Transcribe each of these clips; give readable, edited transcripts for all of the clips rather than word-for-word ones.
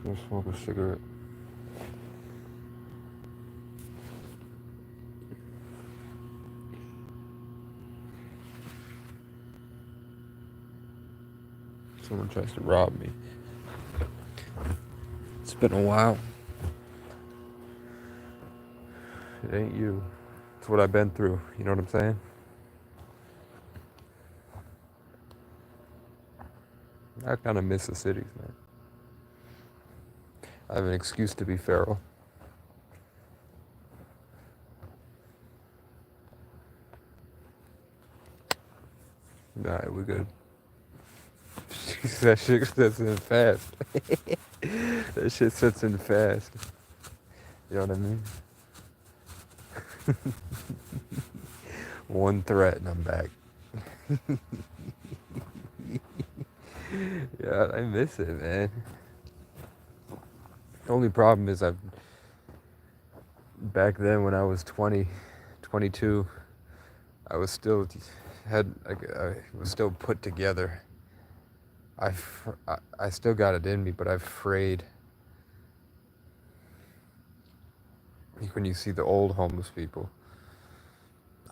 Let's smoke a cigarette. Someone tries to rob me. It's been a while. It ain't you. It's what I've been through. You know what I'm saying? I kind of miss the cities, man. I have an excuse to be feral. Alright, we're good. That shit sets in fast. That shit sets in fast. You know what I mean? One threat and I'm back. Yeah, I miss it, man. The only problem is back then when I was 20, 22, I was still I was still put together. I still got it in me, but I've frayed. Like when you see the old homeless people,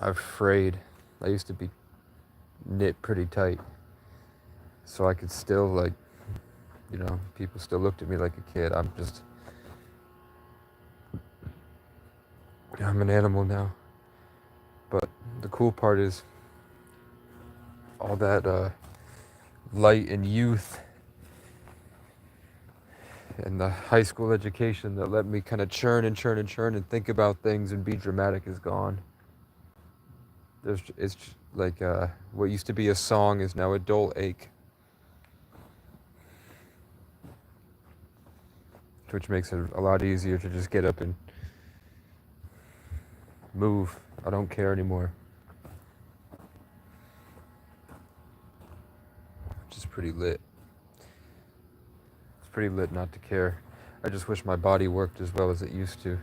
I've frayed. I used to be knit pretty tight, so I could still people still looked at me like a kid. I'm an animal now. But the cool part is all that light and youth and the high school education that let me kind of churn and think about things and be dramatic is gone. It's like what used to be a song is now a dull ache, which makes it a lot easier to just get up and move. I don't care anymore, which is pretty lit. It's pretty lit not to care. I just wish my body worked as well as it used to.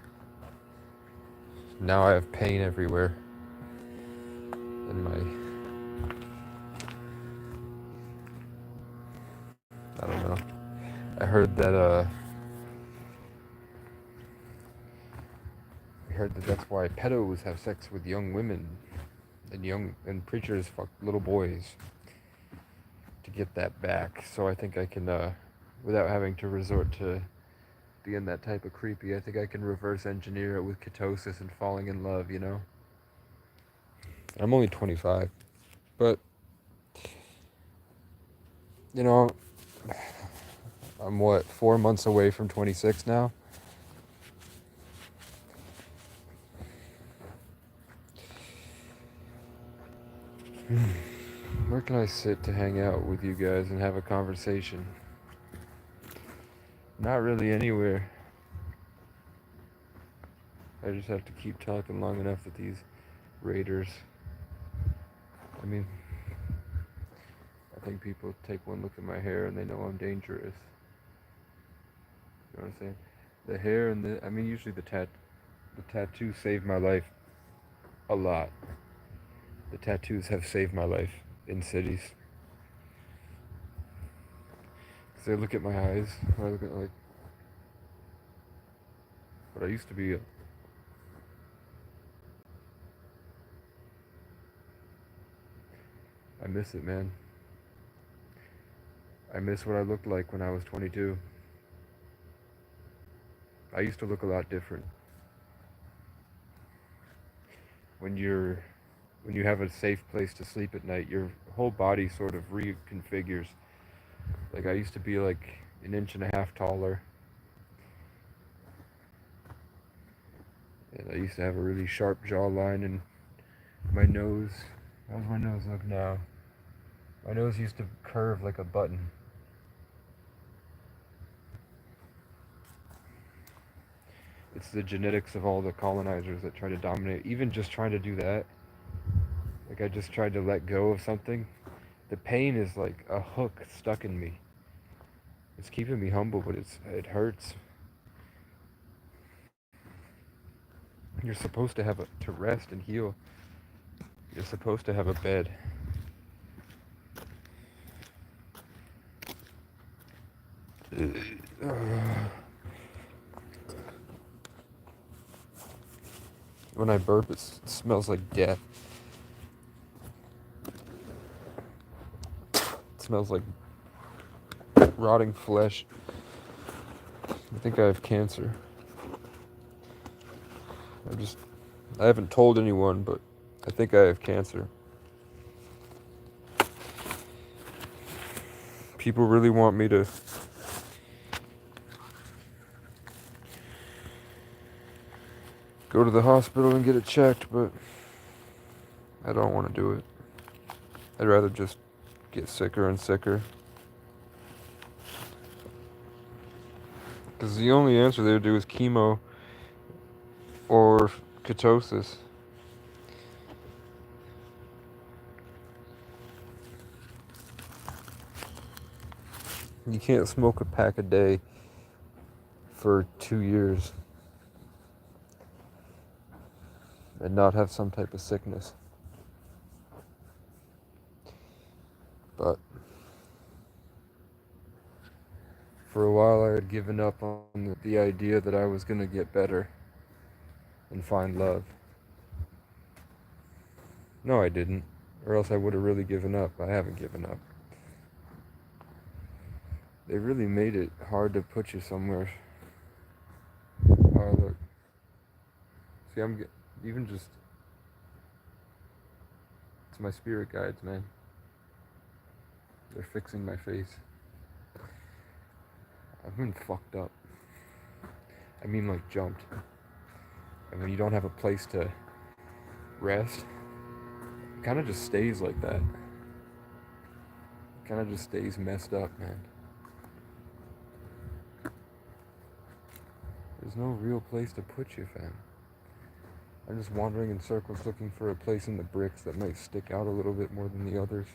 Now I have pain everywhere. I don't know. I heard that's why pedos have sex with young women and preachers fuck little boys to get that back. So I think I can, without having to resort to being that type of creepy, I think I can reverse engineer it with ketosis and falling in love, you know? I'm only 25, but, you know, I'm 4 months away from 26 now? Where can I sit to hang out with you guys and have a conversation? Not really anywhere. I just have to keep talking long enough that these raiders, I mean, I think people take one look at my hair and they know I'm dangerous. You know what I'm saying? The hair and usually the tattoos saved my life a lot. The tattoos have saved my life in cities. Because I look at my eyes, I look at what I used to be. I miss it, man. I miss what I looked like when I was 22. I used to look a lot different. When you have a safe place to sleep at night, your whole body sort of reconfigures. Like I used to be like an inch and a half taller. And I used to have a really sharp jawline and my nose. How's my nose look now? My nose used to curve like a button. It's the genetics of all the colonizers that try to dominate. Even just trying to do that, like I just tried to let go of something. The pain is like a hook stuck in me. It's keeping me humble, but it hurts. You're supposed to to rest and heal. You're supposed to have a bed. When I burp, it smells like death. It smells like rotting flesh. I think I have cancer. I haven't told anyone, but I think I have cancer. People really want me to go to the hospital and get it checked, but I don't want to do it. I'd rather just get sicker and sicker. Because the only answer they would do is chemo or ketosis. You can't smoke a pack a day for 2 years and not have some type of sickness. But for a while I had given up on the idea that I was going to get better and find love. No, I didn't. Or else I would have really given up. I haven't given up. They really made it hard to put you somewhere. Oh, look. See, even just... It's my spirit guides, man. They're fixing my face. I've been fucked up. I mean, like, jumped. And when you don't have a place to rest, it kind of just stays like that. It kind of just stays messed up, man. There's no real place to put you, fam. I'm just wandering in circles looking for a place in the bricks that might stick out a little bit more than the others.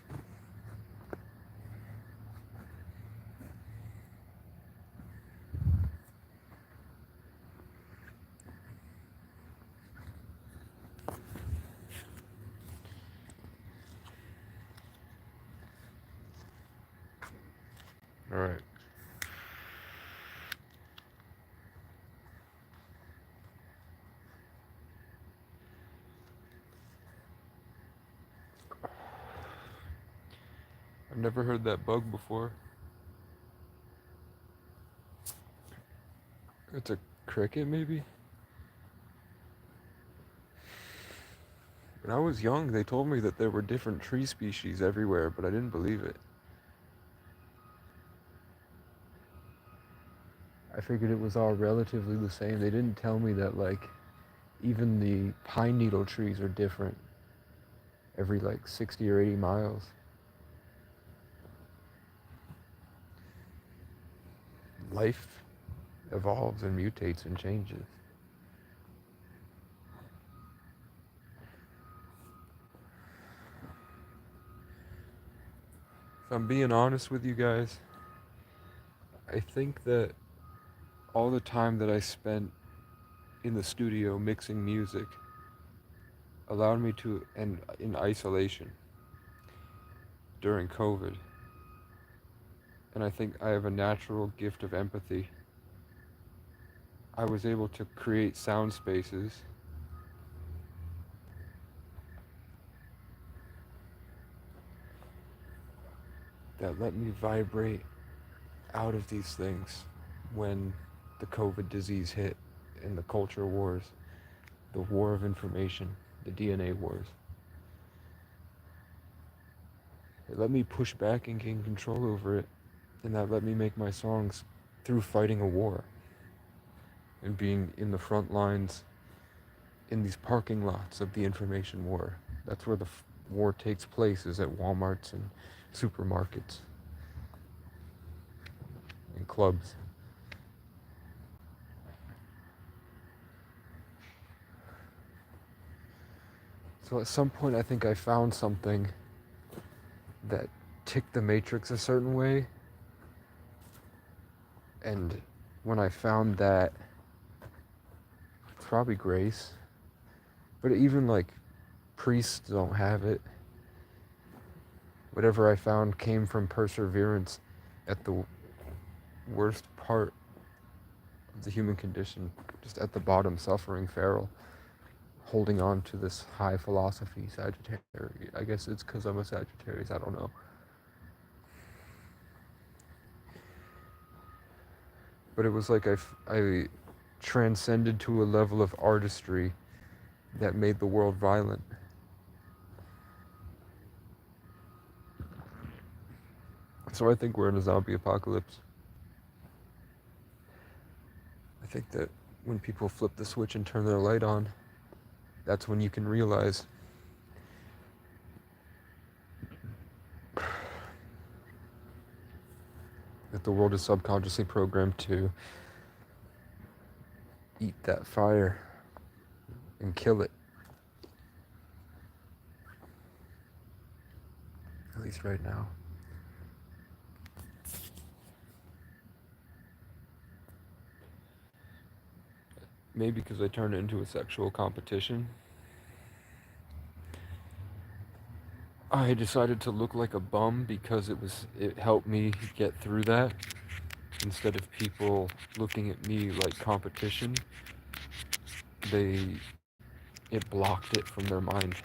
Alright. I've never heard that bug before. It's a cricket, maybe? When I was young, they told me that there were different tree species everywhere, but I didn't believe it. I figured it was all relatively the same. They didn't tell me that, like, even the pine needle trees are different every, like, 60 or 80 miles. Life evolves and mutates and changes. If I'm being honest with you guys, I think that all the time that I spent in the studio mixing music allowed me to, and in isolation during COVID, and I think I have a natural gift of empathy. I was able to create sound spaces that let me vibrate out of these things when the COVID disease hit and the culture wars, the war of information, the DNA wars. It let me push back and gain control over it, and that let me make my songs through fighting a war and being in the front lines in these parking lots of the information war. That's where the war takes place, is at Walmarts and supermarkets and clubs. So at some point I think I found something that ticked the matrix a certain way, and when I found that, it's probably grace, but even like priests don't have it. Whatever I found came from perseverance at the worst part of the human condition, just at the bottom, suffering, feral, holding on to this high philosophy Sagittarius. I guess it's because I'm a Sagittarius, I don't know. But it was like I transcended to a level of artistry that made the world violent. So I think we're in a zombie apocalypse. I think that when people flip the switch and turn their light on, that's when you can realize that the world is subconsciously programmed to eat that fire and kill it. At least right now. Maybe because I turned it into a sexual competition. I decided to look like a bum because it helped me get through that. Instead of people looking at me like competition, it blocked it from their mind.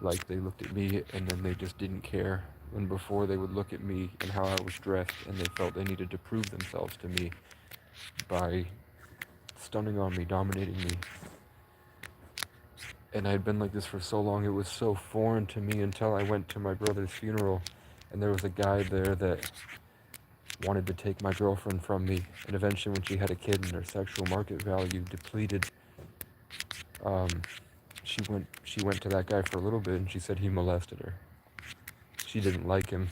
Like they looked at me and then they just didn't care. And before they would look at me and how I was dressed and they felt they needed to prove themselves to me by stunning on me, dominating me. And I had been like this for so long, it was so foreign to me until I went to my brother's funeral and there was a guy there that wanted to take my girlfriend from me. And eventually when she had a kid and her sexual market value depleted, she went to that guy for a little bit and she said he molested her. She didn't like him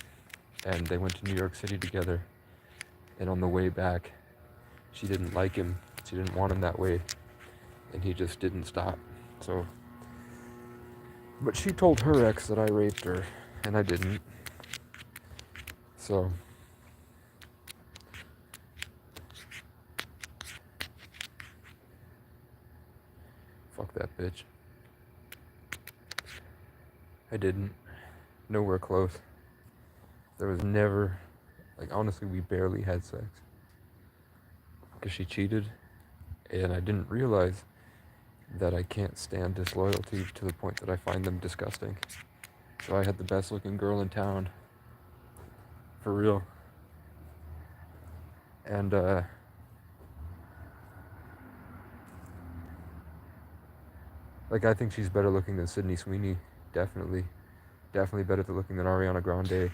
and they went to New York City together. And on the way back, she didn't like him. She didn't want him that way. And he just didn't stop. So, but she told her ex that I raped her and I didn't. So, fuck that bitch. I didn't. Nowhere close. There was never, like, honestly, we barely had sex. Because she cheated, and I didn't realize that I can't stand disloyalty to the point that I find them disgusting. So I had the best looking girl in town. For real. And, like, I think she's better looking than Sydney Sweeney. Definitely. Definitely better looking than Ariana Grande.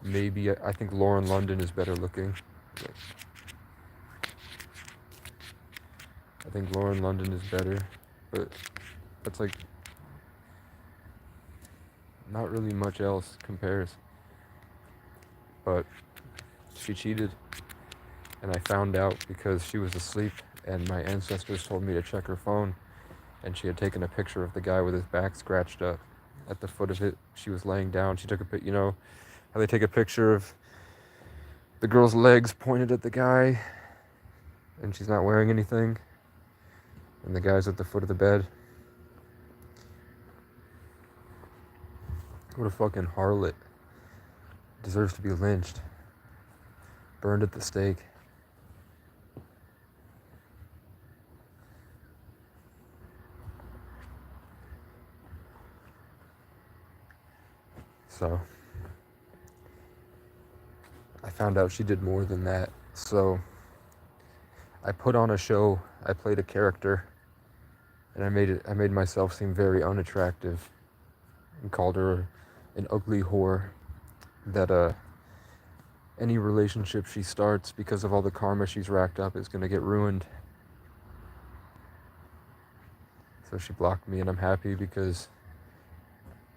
Maybe, I think Lauren London is better looking. I think Lauren London is better, but that's like, not really much else compares. But she cheated, and I found out because she was asleep, and my ancestors told me to check her phone, and she had taken a picture of the guy with his back scratched up at the foot of it. She was laying down. She took a pic, you know how they take a picture of the girl's legs pointed at the guy, and she's not wearing anything, and the guy's at the foot of the bed. What a fucking harlot. Deserves to be lynched. Burned at the stake. So, I found out she did more than that. So, I put on a show. I played a character, and I made myself seem very unattractive, and called her an ugly whore. That any relationship she starts, because of all the karma she's racked up, is gonna get ruined. So she blocked me, and I'm happy because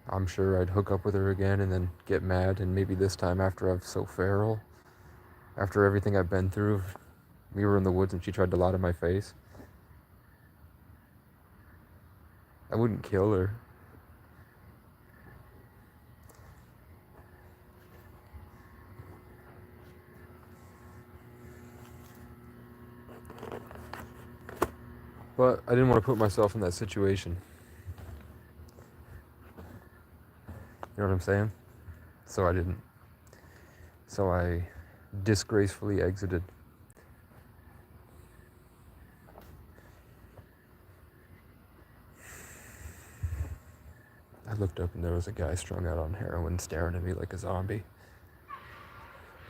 I'm sure I'd hook up with her again and then get mad, and maybe this time after I'm so feral, after everything I've been through, we were in the woods and she tried to lie to my face. I wouldn't kill her. But I didn't want to put myself in that situation. You know what I'm saying? So I didn't. So I disgracefully exited. looked up and there was a guy strung out on heroin staring at me like a zombie.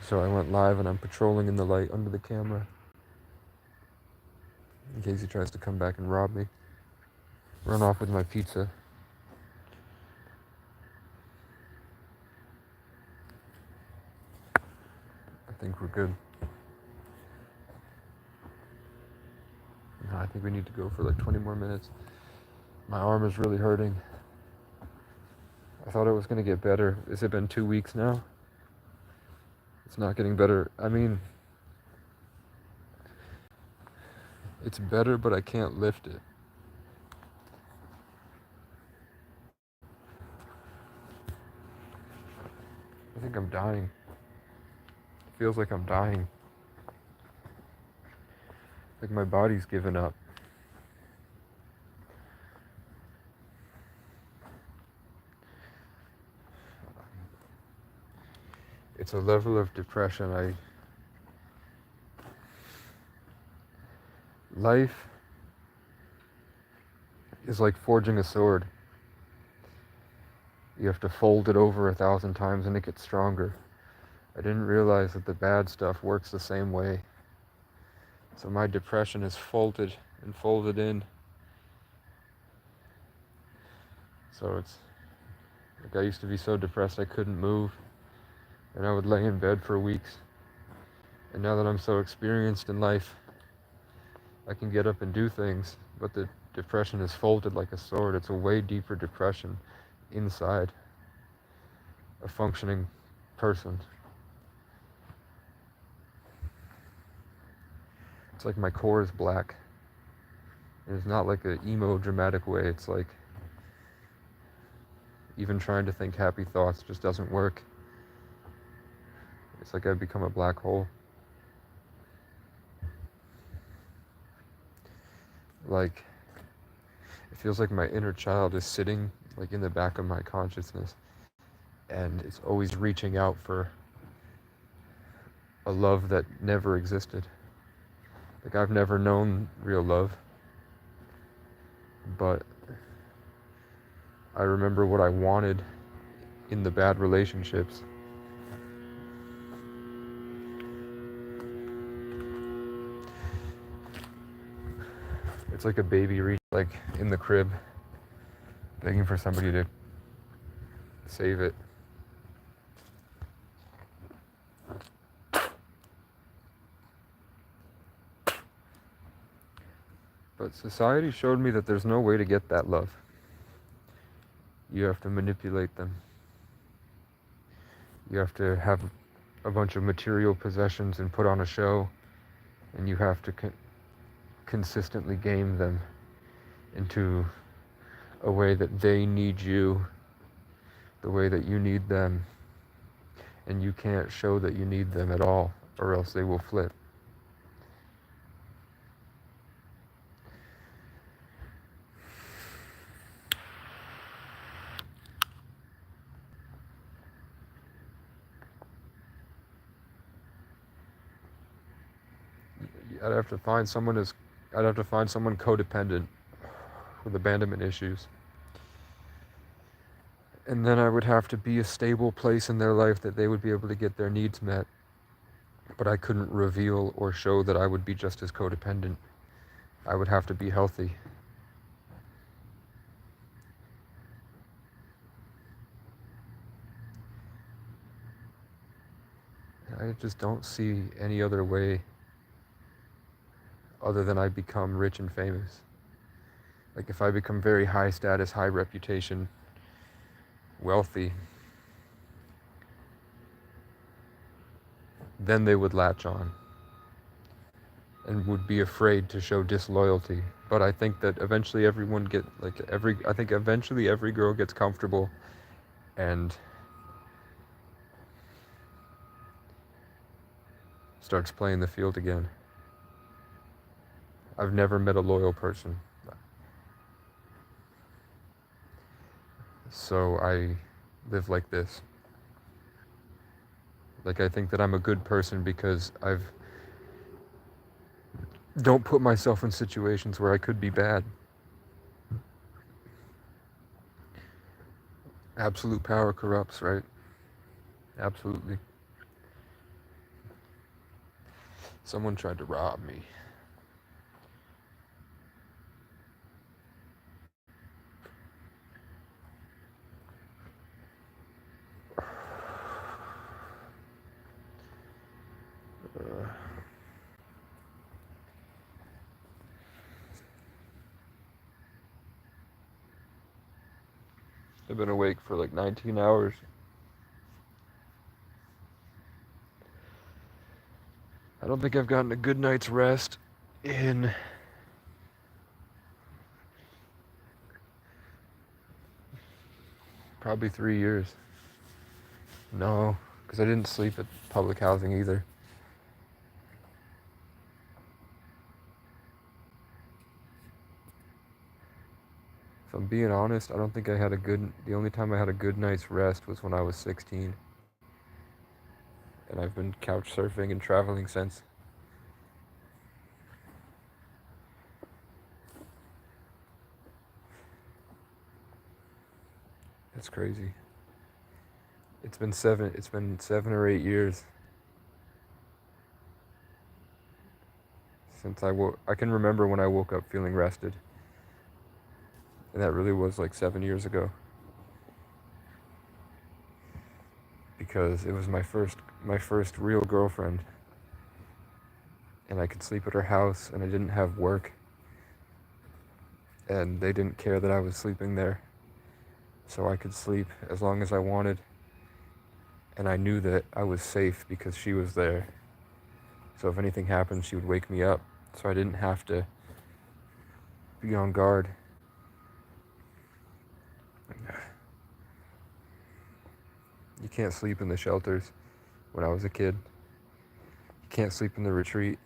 So I went live and I'm patrolling in the light under the camera in case he tries to come back and rob me. Run off with my pizza. I think we're good. No, I think we need to go for like 20 more minutes. My arm is really hurting. I thought it was going to get better. Has it been 2 weeks now? It's not getting better. I mean, it's better, but I can't lift it. I think I'm dying. It feels like I'm dying. Like my body's given up. It's a level of depression. Life is like forging a sword. You have to fold it over 1,000 times and it gets stronger. I didn't realize that the bad stuff works the same way. So my depression is folded and folded in. So it's like I used to be so depressed I couldn't move. And I would lay in bed for weeks. And now that I'm so experienced in life, I can get up and do things. But the depression is folded like a sword. It's a way deeper depression inside a functioning person. It's like my core is black. And it's not like an emo dramatic way. It's like even trying to think happy thoughts just doesn't work. It's like I've become a black hole. Like, it feels like my inner child is sitting like in the back of my consciousness and it's always reaching out for a love that never existed. Like I've never known real love, but I remember what I wanted in the bad relationships. It's like a baby like in the crib, begging for somebody to save it. But society showed me that there's no way to get that love. You have to manipulate them. You have to have a bunch of material possessions and put on a show, and you have to consistently game them into a way that they need you, the way that you need them, and you can't show that you need them at all, or else they will flip. I'd have to find someone codependent with abandonment issues. And then I would have to be a stable place in their life that they would be able to get their needs met. But I couldn't reveal or show that I would be just as codependent. I would have to be healthy. I just don't see any other way other than I become rich and famous. Like if I become very high status, high reputation, wealthy, then they would latch on and would be afraid to show disloyalty. But I think that eventually eventually every girl gets comfortable and starts playing the field again. I've never met a loyal person. So I live like this. Like I think that I'm a good person because don't put myself in situations where I could be bad. Absolute power corrupts, right? Absolutely. Someone tried to rob me. Uh, I've been awake for like 19 hours. I don't think I've gotten a good night's rest in probably 3 years. No, because I didn't sleep at public housing either. If I'm being honest, I don't think I had a good. The only time I had a good night's rest was when I was 16. And I've been couch surfing and traveling since. That's crazy. It's been 7 or 8 years since I woke. I can remember when I woke up feeling rested. And that really was like 7 years ago. Because it was my first real girlfriend. And I could sleep at her house and I didn't have work. And they didn't care that I was sleeping there. So I could sleep as long as I wanted. And I knew that I was safe because she was there. So if anything happened, she would wake me up. So I didn't have to be on guard. You can't sleep in the shelters when I was a kid. You can't sleep in the retreat.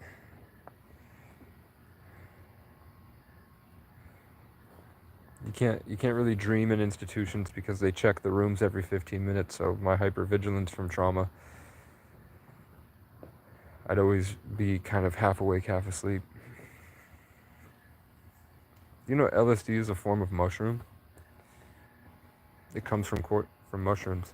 You can't really dream in institutions because they check the rooms every 15 minutes, so my hypervigilance from trauma, I'd always be kind of half awake, half asleep. You know LSD is a form of mushroom? It comes from mushrooms.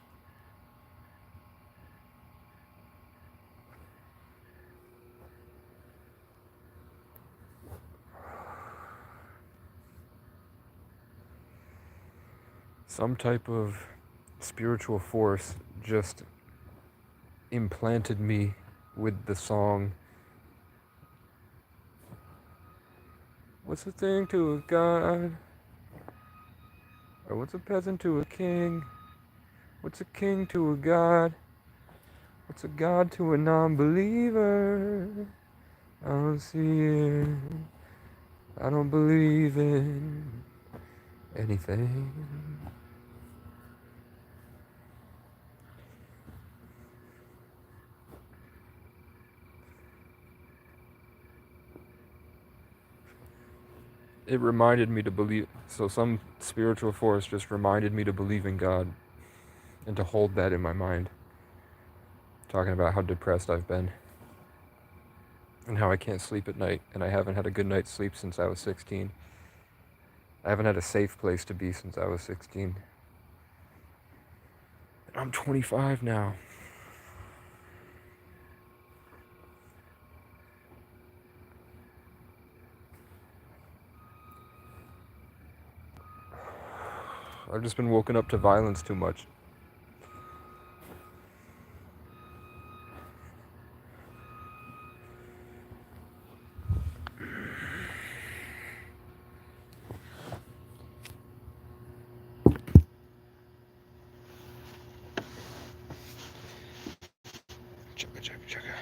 Some type of spiritual force just implanted me with the song, "What's a thing to a god? Or what's a peasant to a king? What's a king to a god? What's a god to a non-believer? I don't see it. I don't believe in anything." It reminded me to believe. So some spiritual force just reminded me to believe in God and to hold that in my mind. Talking about how depressed I've been and how I can't sleep at night, and I haven't had a good night's sleep since I was 16. I haven't had a safe place to be since I was 16. And I'm 25 now. I've just been woken up to violence too much. Chugga, chugga, chugga.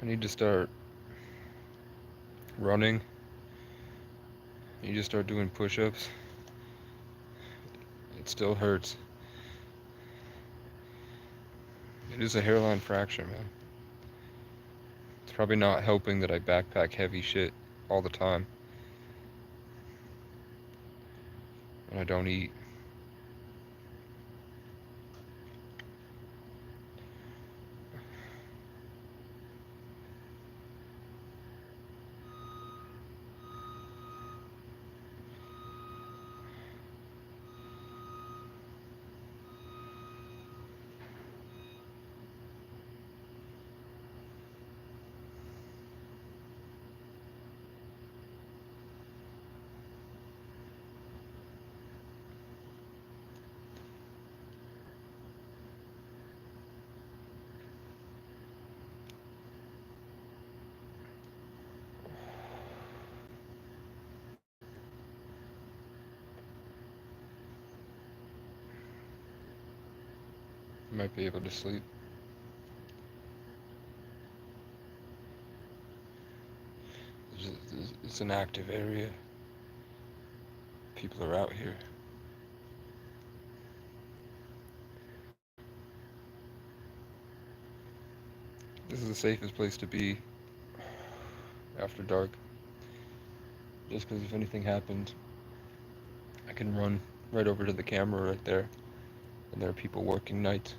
I need to start running. I need to start doing push-ups. It still hurts. It is a hairline fracture, man. It's probably not helping that I backpack heavy shit all the time. And I don't eat. I might be able to sleep. It's an active area. People are out here. This is the safest place to be after dark. Just because if anything happened, I can run right over to the camera right there. And there are people working nights.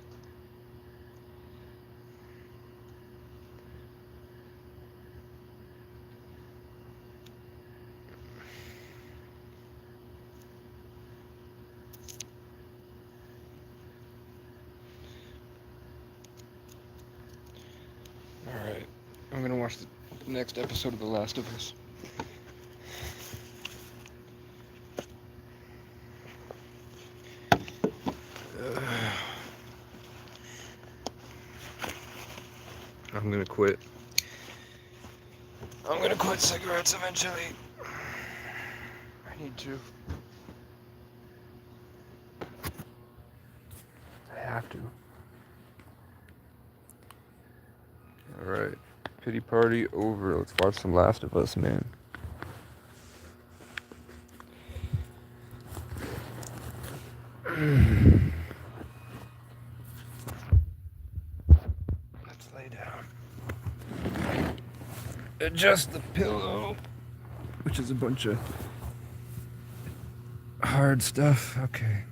Alright, I'm gonna watch the next episode of The Last of Us. I'm gonna quit. I'm gonna quit cigarettes eventually. I need to. I have to. Alright. Pity party over. Let's watch some Last of Us, man. Let's lay down. Adjust the pillow, which is a bunch of hard stuff. Okay.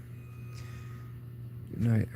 Good night.